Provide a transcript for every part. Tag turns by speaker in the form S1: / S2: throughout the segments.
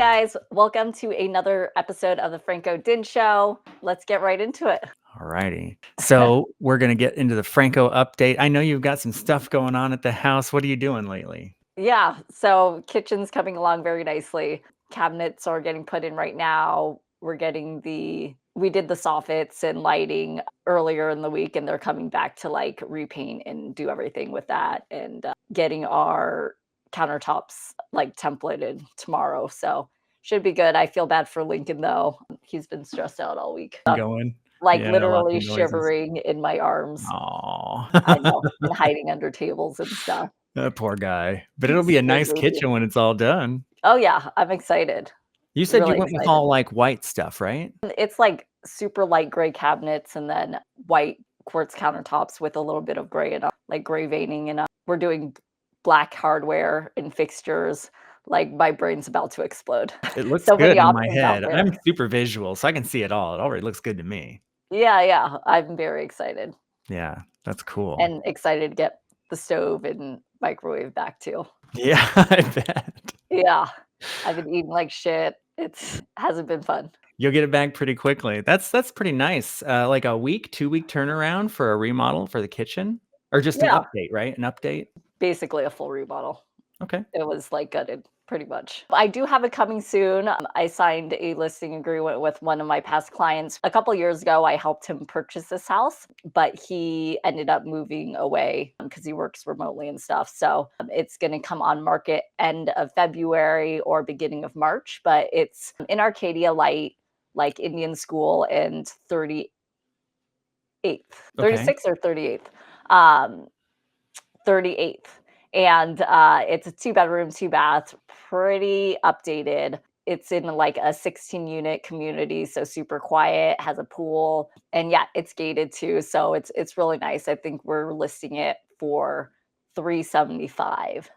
S1: guys, welcome to another episode of the Franco Dinh Show. Let's get right into it.
S2: All righty. So we're going to get into the Franco update. I know you've got some stuff going on at the house. What are you doing lately?
S1: Yeah, so kitchen's coming along very nicely. Cabinets are getting put in right now. We did the soffits and lighting earlier in the week, and they're coming back to like repaint and do everything with that, and getting our countertops like templated tomorrow. So should be good. I feel bad for Lincoln though. He's been stressed out all week.
S2: Going?
S1: Like
S2: Yeah, lots
S1: literally
S2: of noises.
S1: shivering in my arms.
S2: Oh,
S1: I know, and hiding under tables and stuff.
S2: that poor guy. But it'll be
S1: He's
S2: a
S1: poor
S2: nice
S1: baby.
S2: kitchen when it's all done.
S1: Oh yeah, I'm excited.
S2: You said you
S1: Really
S2: went with
S1: excited.
S2: all like white stuff, right?
S1: It's like super light gray cabinets and then white quartz countertops with a little bit of gray and like gray veining, and we're doing black hardware and fixtures. Like my brain's about to explode.
S2: It looks
S1: So
S2: good
S1: many
S2: in my
S1: options out
S2: head.
S1: there.
S2: I'm super visual, so I can see it all. It already looks good to me.
S1: Yeah, I'm very excited
S2: Yeah, that's cool.
S1: and excited to get the stove and microwave back too.
S2: Yeah, I bet.
S1: Yeah, I've been eating like shit. Hasn't been fun.
S2: You'll get it back pretty quickly. That's pretty nice. Like a 2-week turnaround for a remodel for the kitchen, or just an
S1: Yeah,
S2: update, right? An update.
S1: basically a full remodel.
S2: Okay.
S1: It was like gutted pretty much. I do have it coming soon. I signed a listing agreement with one of my past clients. A couple years ago, I helped him purchase this house, but he ended up moving away because he works remotely and stuff. So it's going to come on market end of February or beginning of March, but it's in Arcadia Lite, like Indian School and 38th,
S2: Okay.
S1: 36th or 38th. 38th. And it's a 2-bedroom, 2-bath, pretty updated. It's in like a 16-unit community, so super quiet, has a pool, and yeah, it's gated too, so it's really nice. I think we're listing it for $375.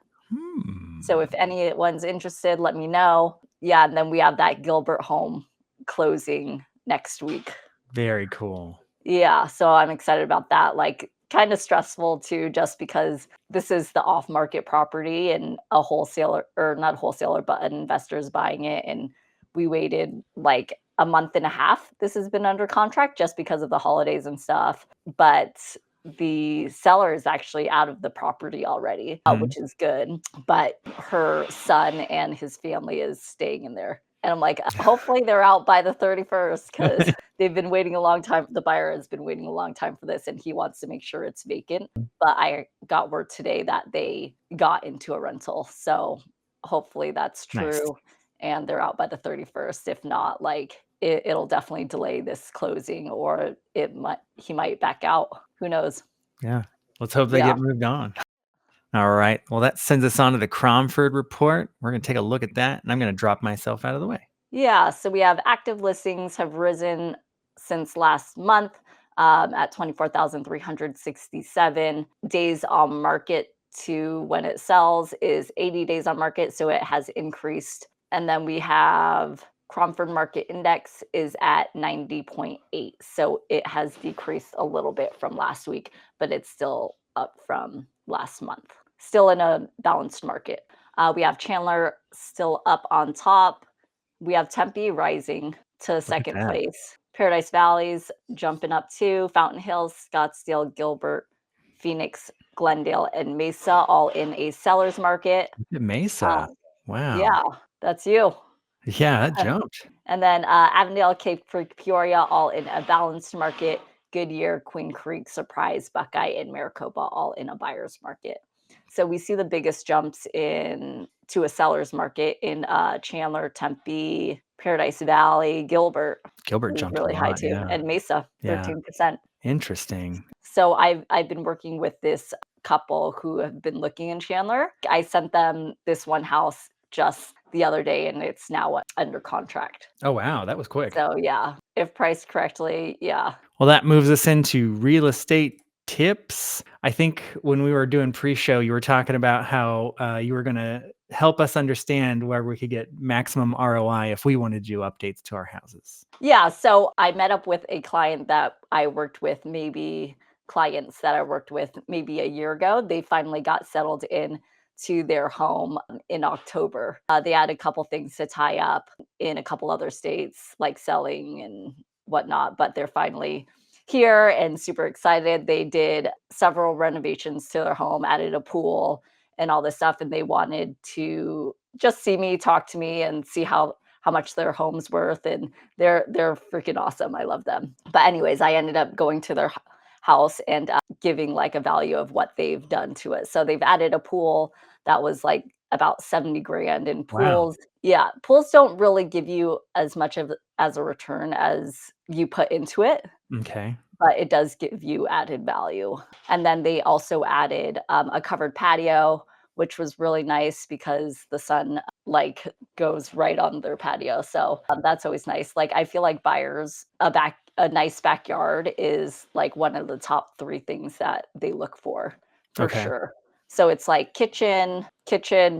S1: So if anyone's interested, let me know. Yeah, and then we have that Gilbert home closing next week.
S2: Very cool.
S1: Yeah, so I'm excited about that. Like, kind of stressful too, just because this is the off-market property and a wholesaler, or not wholesaler, but an investor is buying it. And we waited like a month and a half. This has been under contract just because of the holidays and stuff. But the seller is actually out of the property already, which is good. But her son and his family is staying in there. And I'm like, hopefully they're out by the 31st because they've been waiting a long time. The buyer has been waiting a long time for this, and he wants to make sure it's vacant. But I got word today that they got into a rental. So hopefully that's true.
S2: Nice.
S1: And they're out by the 31st. If not, like it'll definitely delay this closing, or he might back out. Who knows?
S2: Yeah. Let's hope they get moved on. All right. Well, that sends us on to the Cromford report. We're going to take a look at that, and I'm going to drop myself out of the way.
S1: Yeah, so we have active listings have risen since last month at 24,367. Days on market to when it sells is 80 days on market, so it has increased. And then we have Cromford Market Index is at 90.8, so it has decreased a little bit from last week, but it's still up from last month. Still in a balanced market. We have Chandler still up on top. We have Tempe rising to second place. Paradise Valley's jumping up too. Fountain Hills, Scottsdale, Gilbert, Phoenix, Glendale, and Mesa all in a seller's market.
S2: Mesa. Wow.
S1: Yeah, that's you.
S2: Yeah, that jumped.
S1: And then Avondale, Cape Creek, Peoria all in a balanced market. Goodyear, Queen Creek, Surprise, Buckeye, and Maricopa all in a buyer's market. So we see the biggest jumps to a seller's market in Chandler, Tempe, Paradise Valley, Gilbert.
S2: Gilbert jumped
S1: really
S2: a
S1: high
S2: lot,
S1: too,
S2: yeah.
S1: and Mesa, 13%.
S2: Interesting.
S1: So I've been working with this couple who have been looking in Chandler. I sent them this one house just the other day, and it's now under contract.
S2: Oh, wow. That was quick.
S1: So yeah, if priced correctly, yeah.
S2: Well, that moves us into real estate tips. I think when we were doing pre-show, you were talking about how you were going to help us understand where we could get maximum ROI if we wanted to do updates to our houses.
S1: Yeah, so I met up with a client that I worked with, maybe clients that I worked with maybe a year ago. They finally got settled in to their home in October. They had a couple things to tie up in a couple other states, like selling and whatnot, but they're finally here and super excited. They did several renovations to their home, added a pool and all this stuff, and they wanted to just see me, talk to me, and see how much their home's worth. And they're freaking awesome. I love them. But anyways, I ended up going to their house and giving like a value of what they've done to it. So they've added a pool that was like about 70 grand in
S2: Wow.
S1: pools. Yeah, pools don't really give you as much of as a return as you put into it,
S2: Okay.
S1: but it does give you added value. And then they also added a covered patio, which was really nice because the sun like goes right on their patio. So that's always nice. Like I feel like buyers a nice backyard is like one of the top three things that they look for
S2: Okay.
S1: sure. So it's like kitchen,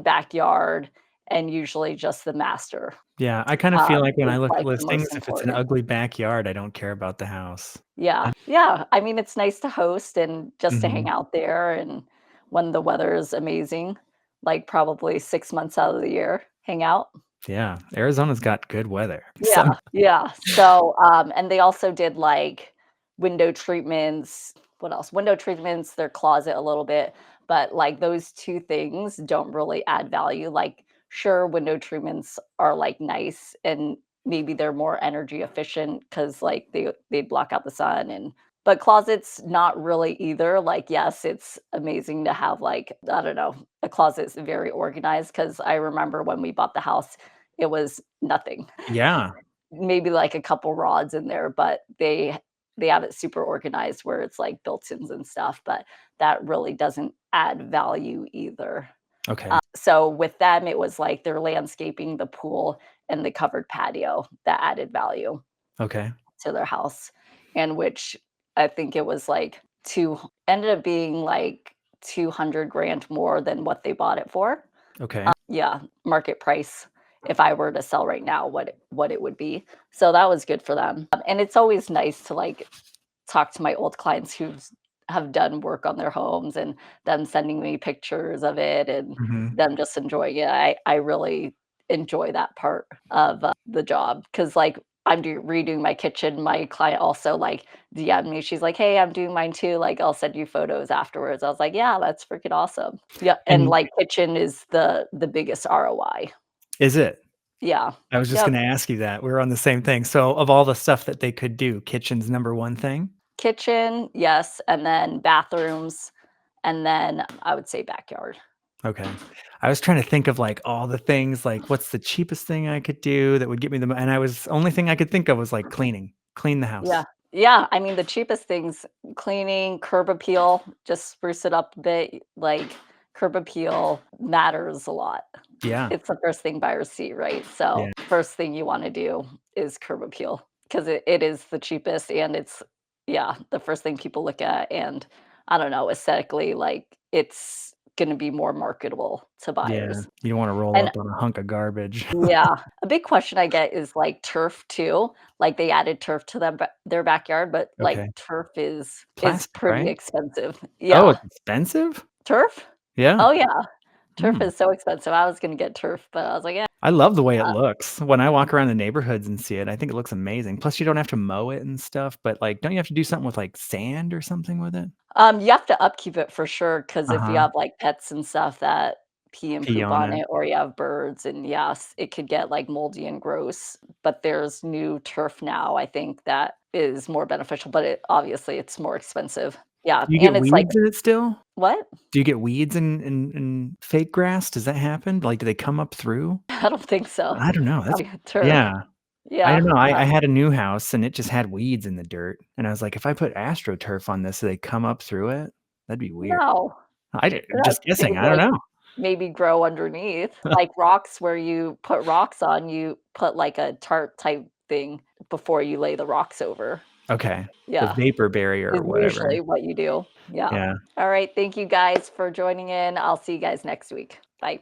S1: backyard, and usually just the master.
S2: Yeah, I kind of feel like when I
S1: Is
S2: look at
S1: like the
S2: listings,
S1: most
S2: if it's an
S1: important.
S2: ugly backyard, I don't care about the house.
S1: Yeah, yeah. I mean, it's nice to host and just to hang
S2: Mhm.
S1: out there, and when the weather is amazing, like probably 6 months out of the year, hang out.
S2: Yeah, Arizona's got good weather. So
S1: Yeah, yeah. So, and they also did, like, window treatments. What else? Window treatments, their closet a little bit, but, like, those 2 things don't really add value. Like, sure, window treatments are, like, nice, and maybe they're more energy efficient because like, they block out the sun, and but closets, not really either. Like, yes, it's amazing to have, like, I don't know, a closet's very organized. Because I remember when we bought the house, it was nothing.
S2: yeah,
S1: Maybe like a couple rods in there, but they have it super organized where it's like built-ins and stuff, but that really doesn't add value either.
S2: okay,
S1: So with them, it was like their landscaping, the pool, and the covered patio that added value
S2: okay,
S1: to their house, and which I think it was like 2 ended up being like 200 grand more than what they bought it for.
S2: okay.
S1: Yeah, market price, if I were to sell right now, what it would be. So that was good for them. And it's always nice to, like, talk to my old clients who have done work on their homes and them sending me pictures of it and
S2: Mhm.
S1: them just enjoying it. I really enjoy that part of, the job because like, I'm redoing my kitchen. My client also, like, DM'd me. She's like, "Hey, I'm doing mine too, like, I'll send you photos afterwards." I was like, "Yeah, that's freaking awesome." Yeah, and,
S2: And
S1: like, kitchen is the biggest ROI.
S2: is it?
S1: Yeah.
S2: I was just
S1: Yep.
S2: gonna ask you that. We're on the same thing. So, of all the stuff that they could do, kitchen's number 1 thing?
S1: Kitchen, yes, and then bathrooms, and then I would say backyard.
S2: Okay. I was trying to think of, like, all the things, like, what's the cheapest thing I could do that would get me the mo and I was only thing I could think of was, like, cleaning. Clean the
S1: Yeah.
S2: house.
S1: Yeah, I mean, the cheapest things, cleaning, curb appeal, just spruce it up a bit, like, curb appeal matters a lot.
S2: Yeah,
S1: It's the first thing buyers see, right? So,
S2: yeah,
S1: first thing you wanna do is curb appeal because it is the cheapest and it's yeah, the first thing people look at, and I don't know, aesthetically, like, it's gonna be more marketable to
S2: yeah.
S1: buyers.
S2: You don't wanna roll
S1: And
S2: up on a hunk of garbage.
S1: yeah, a big question I get is, like, turf too. Like, they added turf to their backyard, but, like,
S2: Okay.
S1: turf is
S2: Plastic,
S1: pretty
S2: right?
S1: expensive.
S2: Oh,
S1: Yeah.
S2: it's expensive?
S1: Turf?
S2: Yeah.
S1: Oh, yeah. Turf
S2: Mm.
S1: is so expensive. I was gonna get turf, but I was like, "Yeah."
S2: I love the way it looks. When I walk around the neighborhoods and see it, I think it looks amazing. Plus, you don't have to mow it and stuff, but, like, don't you have to do something with, like, sand or something with it?
S1: You have to upkeep it for sure, because if you
S2: Uh-huh.
S1: have, like, pets and stuff that pee and
S2: Pee
S1: poop
S2: on
S1: on
S2: it.
S1: it, or you have birds, and yes, it could get, like, moldy and gross, but there's new turf now, I think, that is more beneficial, but it's more expensive. Yeah,
S2: Do you get
S1: and it's like
S2: weeds in it still?
S1: what?
S2: Do you get weeds in fake grass? Does that happen? Like, do they come up through?
S1: I don't think so.
S2: I don't know, that's
S1: Probably turf.
S2: yeah. I
S1: Yeah,
S2: don't know, I had a new house and it just had weeds in the dirt, and I was like, "If I put AstroTurf on this, do they come up through it? That'd be weird."
S1: no,
S2: I d
S1: that
S2: just
S1: they
S2: guessing,
S1: would,
S2: I don't
S1: like,
S2: know.
S1: maybe grow underneath, like rocks where you put rocks on, you put, like, a tarp type thing before you lay the rocks over.
S2: Okay. The
S1: Yeah.
S2: vapor barrier
S1: Is
S2: or whatever.
S1: usually what you do. Yeah.
S2: Yeah.
S1: Alright, thank you guys for joining in. I'll see you guys next week. Bye.